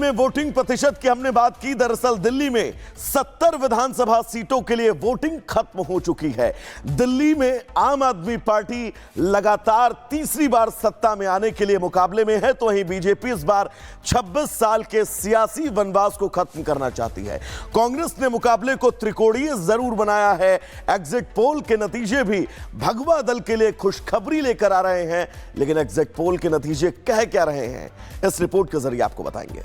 में वोटिंग प्रतिशत की हमने बात की। दरअसल दिल्ली में 70 विधानसभा सीटों के लिए वोटिंग खत्म हो चुकी है। दिल्ली में आम आदमी पार्टी लगातार तीसरी बार सत्ता में आने के लिए मुकाबले में है, तो वहीं बीजेपी इस बार 26 साल के सियासी वनवास को खत्म करना चाहती है। कांग्रेस ने मुकाबले को त्रिकोणीय जरूर बनाया है। एग्जिट पोल के नतीजे भी भगवा दल के लिए खुशखबरी लेकर आ रहे हैं, लेकिन एग्जिट पोल के नतीजे कह क्या रहे हैं, इस रिपोर्ट के जरिए आपको बताएंगे।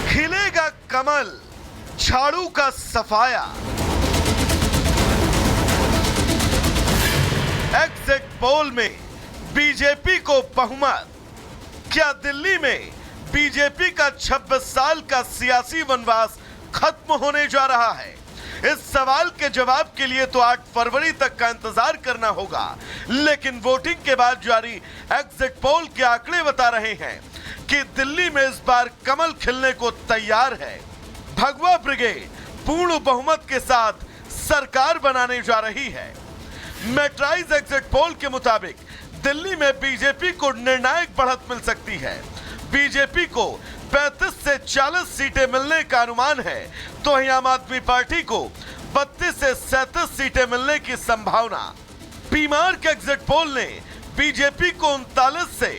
खिलेगा कमल, झाड़ू का सफाया। एग्जिट पोल में बीजेपी को बहुमत। क्या दिल्ली में बीजेपी का 26 साल का सियासी वनवास खत्म होने जा रहा है? इस सवाल के जवाब के लिए तो 8 फरवरी तक का इंतजार करना होगा, लेकिन वोटिंग के बाद जारी एग्जिट पोल के आंकड़े बता रहे हैं कि दिल्ली में इस बार कमल खिलने को तैयार है। भगवा ब्रिगेड पूर्ण बहुमत के साथ सरकार बनाने जा रही है। मैट्राइज एग्जिट पोल के मुताबिक दिल्ली में बीजेपी को निर्णायक बढ़त मिल सकती है। बीजेपी को 35 से 40 सीटें मिलने का अनुमान है, तो वहीं आम आदमी पार्टी को 32 से 37 सीटें मिलने की संभावना। बीमार के एग्जिट पोल ने बीजेपी को 39 से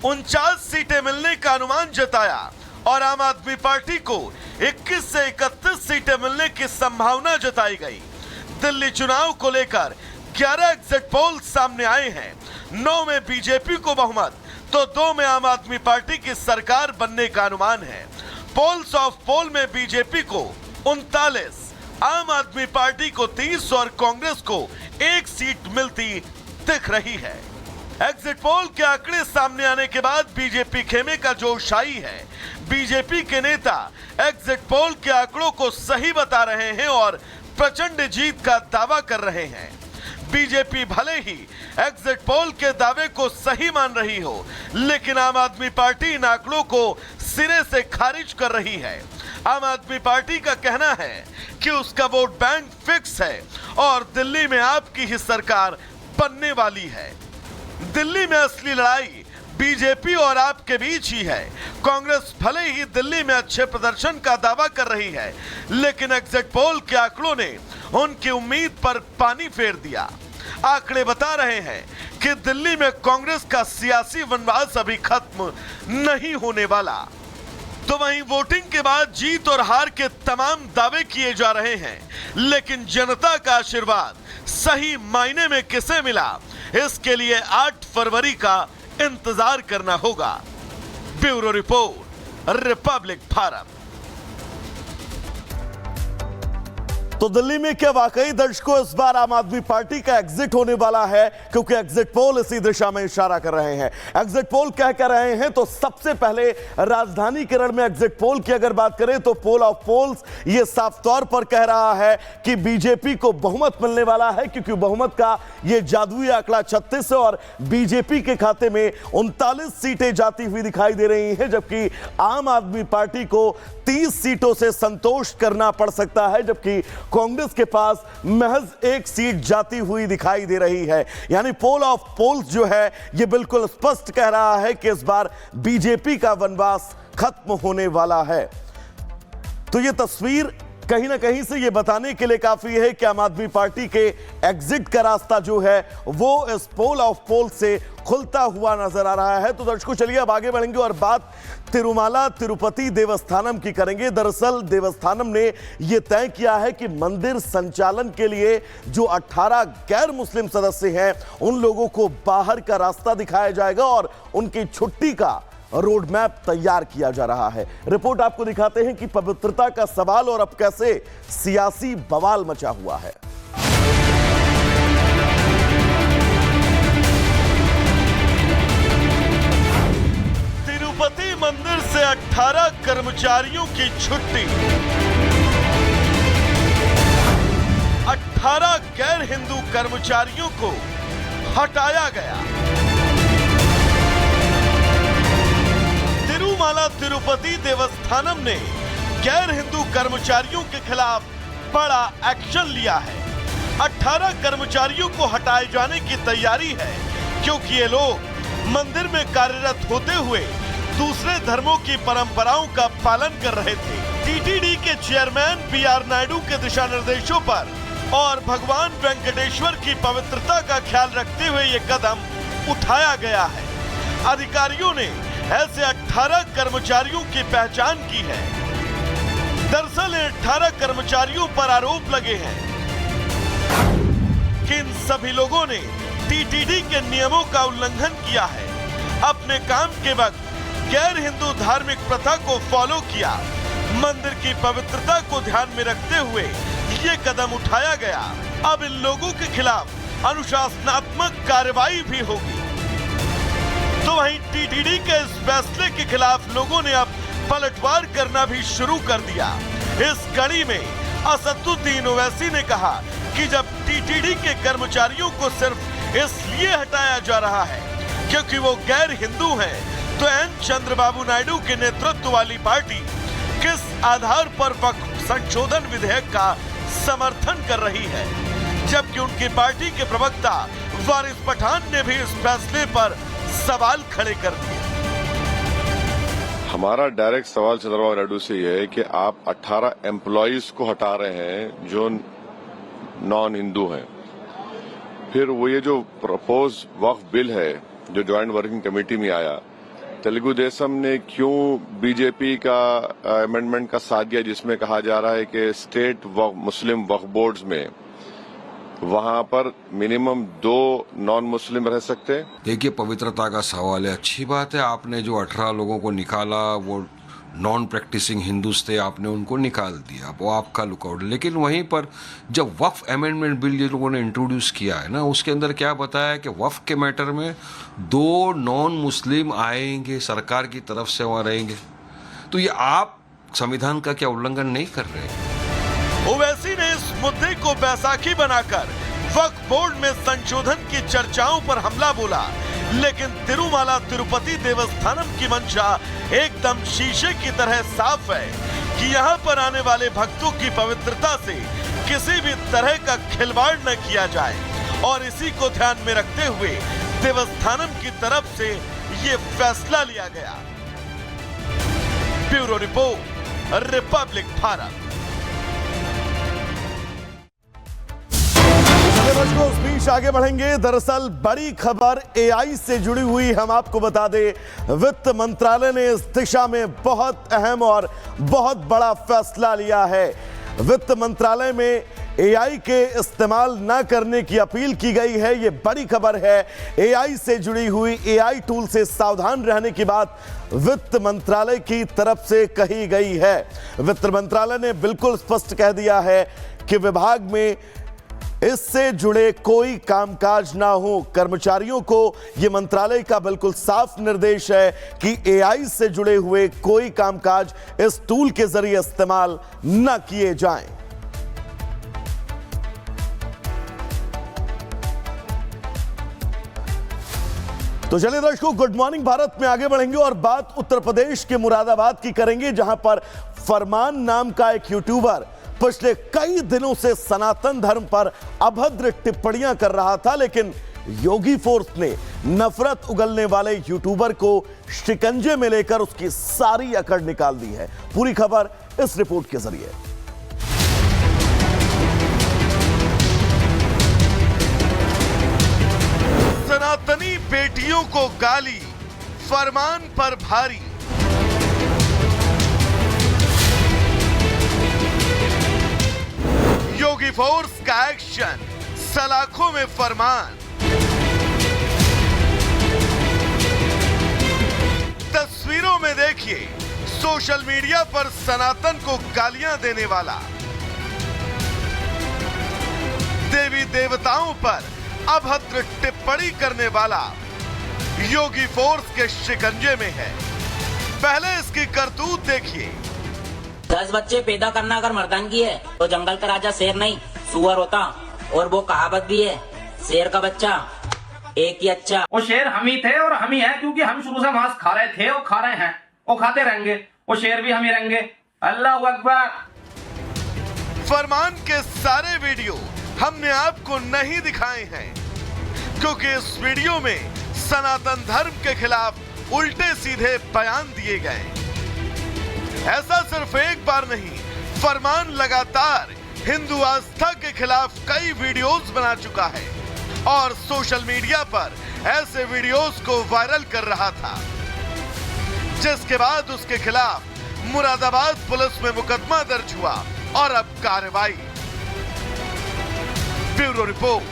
49 सीटें मिलने का अनुमान जताया और आम आदमी पार्टी को 21 से 31 सीटें मिलने की संभावना जताई गई। दिल्ली चुनाव को लेकर 11 एग्जिट पोल सामने आए हैं। 9 में बीजेपी को बहुमत तो 2 में आम आदमी पार्टी की सरकार बनने का अनुमान है। पोल्स ऑफ पोल में बीजेपी को 39, आम आदमी पार्टी को 30 और कांग्रेस को 1 सीट मिलती दिख रही है। एग्जिट पोल के आंकड़े सामने आने के बाद बीजेपी खेमे का जोश आई है। बीजेपी के नेता एग्जिट पोल के आंकड़ों को सही बता रहे हैं और प्रचंड जीत का दावा कर रहे हैं। बीजेपी भले ही एग्जिट पोल के दावे को सही मान रही हो, लेकिन आम आदमी पार्टी इन आंकड़ों को सिरे से खारिज कर रही है। आम आदमी पार्टी का कहना है कि उसका वोट बैंक फिक्स है और दिल्ली में आपकी ही सरकार बनने वाली है। दिल्ली में असली लड़ाई बीजेपी और आप के बीच ही है। कांग्रेस भले ही दिल्ली में अच्छे प्रदर्शन का दावा कर रही है, लेकिन एग्जिट पोल के आंकड़ों ने उनकी उम्मीद पर पानी फेर दिया। आंकड़े बता रहे हैं कि दिल्ली में कांग्रेस का सियासी वनवास अभी खत्म नहीं होने वाला। तो वहीं वोटिंग के बाद जीत और हार के तमाम दावे किए जा रहे हैं, लेकिन जनता का आशीर्वाद सही मायने में किसे मिला, इसके लिए 8 फरवरी का इंतजार करना होगा। Bureau report, Republic Bharat. तो दिल्ली में क्या वाकई दर्शकों इस बार आम आदमी पार्टी का एग्जिट होने वाला है? क्योंकि एग्जिट पोल इसी दिशा में इशारा कर रहे हैं। एग्जिट पोल क्या कह रहे हैं, तो सबसे पहले राजधानी केरल में एग्जिट पोल की अगर बात करें तो पोल ऑफ पोल्स ये साफ तौर पर कह रहा है कि बीजेपी को बहुमत मिलने वाला है, क्योंकि बहुमत का ये जादुई आंकड़ा 36 है और बीजेपी के खाते में 39 सीटें जाती हुई दिखाई दे रही हैं, जबकि आम आदमी पार्टी को 30 सीटों से संतोष करना पड़ सकता है, जबकि कांग्रेस के पास महज 1 सीट जाती हुई दिखाई दे रही है। यानी पोल ऑफ पोल्स जो है यह बिल्कुल स्पष्ट कह रहा है कि इस बार बीजेपी का वनवास खत्म होने वाला है। तो यह तस्वीर कहीं ना कहीं से यह बताने के लिए काफी है कि आम आदमी पार्टी के एग्जिट का रास्ता जो है वो इस पोल ऑफ पोल से खुलता हुआ नजर आ रहा है। तो दर्शकों चलिए अब आगे बढ़ेंगे और बात तिरुमाला तिरुपति देवस्थानम की करेंगे। दरअसल देवस्थानम ने यह तय किया है कि मंदिर संचालन के लिए जो 18 गैर मुस्लिम सदस्य हैं उन लोगों को बाहर का रास्ता दिखाया जाएगा और उनकी छुट्टी का रोड मैप तैयार किया जा रहा है। रिपोर्ट आपको दिखाते हैं कि पवित्रता का सवाल और अब कैसे सियासी बवाल मचा हुआ है। तिरुपति मंदिर से 18 कर्मचारियों की छुट्टी। 18 गैर हिंदू कर्मचारियों को हटाया गया। तिरुमाला तिरुपति देवस्थानम ने गैर हिंदू कर्मचारियों के खिलाफ बड़ा एक्शन लिया है। 18 कर्मचारियों को हटाए जाने की तैयारी है, क्योंकि ये लोग मंदिर में कार्यरत होते हुए दूसरे धर्मों की परंपराओं का पालन कर रहे थे। टीटीडी के चेयरमैन बीआर नायडू के दिशा निर्देशों पर और भगवान वेंकटेश्वर की पवित्रता का ख्याल रखते हुए ये कदम उठाया गया है। अधिकारियों ने ऐसे 18 कर्मचारियों की पहचान की है। दरअसल 18 कर्मचारियों पर आरोप लगे हैं कि इन सभी लोगों ने टीटीडी के नियमों का उल्लंघन किया है, अपने काम के वक्त गैर हिंदू धार्मिक प्रथा को फॉलो किया। मंदिर की पवित्रता को ध्यान में रखते हुए ये कदम उठाया गया। अब इन लोगों के खिलाफ अनुशासनात्मक कार्रवाई भी होगी। तो वहीं टीटीडी के इस फैसले के खिलाफ लोगों ने अब पलटवार करना भी शुरू कर दिया। इस कड़ी में असदुद्दीन ओवैसी ने कहा कि जब टीटीडी के कर्मचारियों को सिर्फ इसलिए हटाया जा रहा है क्योंकि वो गैर हिंदू हैं, तो एन चंद्रबाबू नायडू के नेतृत्व वाली पार्टी किस आधार पर वक्फ संशोधन विधेयक का समर्थन कर रही है, जबकि उनकी पार्टी के प्रवक्ता वारिस पठान ने भी इस फैसले पर सवाल खड़े कर दिए। हमारा डायरेक्ट सवाल चंद्रबाबू नायडू से यह है कि आप 18 एम्प्लॉइज को हटा रहे हैं जो नॉन हिंदू हैं। फिर वो ये जो प्रपोज वक्फ बिल है जो ज्वाइंट वर्किंग कमेटी में आया, तेलुगु देशम ने क्यों बीजेपी का अमेंडमेंट का साथ दिया जिसमें कहा जा रहा है कि स्टेट मुस्लिम वक्फ बोर्ड्स में वहां पर मिनिमम 2 नॉन मुस्लिम रह सकते हैं। देखिए, पवित्रता का सवाल है, अच्छी बात है। आपने जो 18 लोगों को निकाला वो नॉन प्रैक्टिसिंग हिंदूज थे, आपने उनको निकाल दिया, वो आपका लुकआउट। लेकिन वहीं पर जब वक्फ अमेंडमेंट बिल ये लोगों ने इंट्रोड्यूस किया है ना, उसके अंदर क्या बताया कि वक्फ के मैटर में 2 नॉन मुस्लिम आएंगे, सरकार की तरफ से वहां रहेंगे। तो ये आप संविधान का क्या उल्लंघन नहीं कर रहे? ओवैसी ने इस मुद्दे को बैसाखी बनाकर वक्फ बोर्ड में संशोधन की चर्चाओं पर हमला बोला, लेकिन तिरुमाला तिरुपति देवस्थानम की मंशा एकदम शीशे की तरह साफ है कि यहाँ पर आने वाले भक्तों की पवित्रता से किसी भी तरह का खिलवाड़ न किया जाए, और इसी को ध्यान में रखते हुए देवस्थानम की तरफ से ये फैसला लिया गया। Bureau report, Republic Bharat. उस बीच आगे बढ़ेंगे। दरअसल बड़ी खबर एआई से जुड़ी हुई, हम आपको बता दें वित्त मंत्रालय ने इस दिशा में बहुत अहम और बहुत बड़ा फैसला लिया है। वित्त मंत्रालय में एआई के इस्तेमाल न करने की अपील की गई है। ये बड़ी खबर है। एआई से जुड़ी हुई, एआई टूल से सावधान रहने की बात वित्त मंत्रालय की तरफ से कही गई है। वित्त मंत्रालय ने बिल्कुल स्पष्ट कह दिया है कि विभाग में इससे जुड़े कोई कामकाज ना हो। कर्मचारियों को यह मंत्रालय का बिल्कुल साफ निर्देश है कि एआई से जुड़े हुए कोई कामकाज इस टूल के जरिए इस्तेमाल न किए जाएं। तो चलिए दर्शकों, गुड मॉर्निंग भारत में आगे बढ़ेंगे और बात उत्तर प्रदेश के मुरादाबाद की करेंगे, जहां पर फरमान नाम का एक यूट्यूबर पिछले कई दिनों से सनातन धर्म पर अभद्र टिप्पणियां कर रहा था, लेकिन योगी फोर्स ने नफरत उगलने वाले यूट्यूबर को शिकंजे में लेकर उसकी सारी अकड़ निकाल दी है। पूरी खबर इस रिपोर्ट के जरिए। सनातनी बेटियों को गाली, फरमान पर भारी। योगी फोर्स का एक्शन, सलाखों में फरमान। तस्वीरों में देखिए सोशल मीडिया पर सनातन को गालियां देने वाला, देवी देवताओं पर अभद्र टिप्पणी करने वाला योगी फोर्स के शिकंजे में है। पहले इसकी करतूत देखिए। 10 बच्चे पैदा करना अगर मर्दानगी है तो जंगल का राजा शेर नहीं सुअर होता। और वो कहावत भी है, शेर का बच्चा एक ही अच्छा। वो शेर हम ही थे और हम ही हैं, क्योंकि हम शुरू से मांस खा रहे थे और खा रहे हैं और खाते रहेंगे। वो शेर भी हम ही रहेंगे। अल्लाह अकबर। फरमान के सारे वीडियो हमने आपको नहीं दिखाए हैं क्योंकि इस वीडियो में सनातन धर्म के खिलाफ उल्टे सीधे बयान दिए गए। ऐसा सिर्फ एक बार नहीं, फरमान लगातार हिंदू आस्था के खिलाफ कई वीडियोस बना चुका है और सोशल मीडिया पर ऐसे वीडियोस को वायरल कर रहा था, जिसके बाद उसके खिलाफ मुरादाबाद पुलिस में मुकदमा दर्ज हुआ और अब कार्रवाई। Bureau report.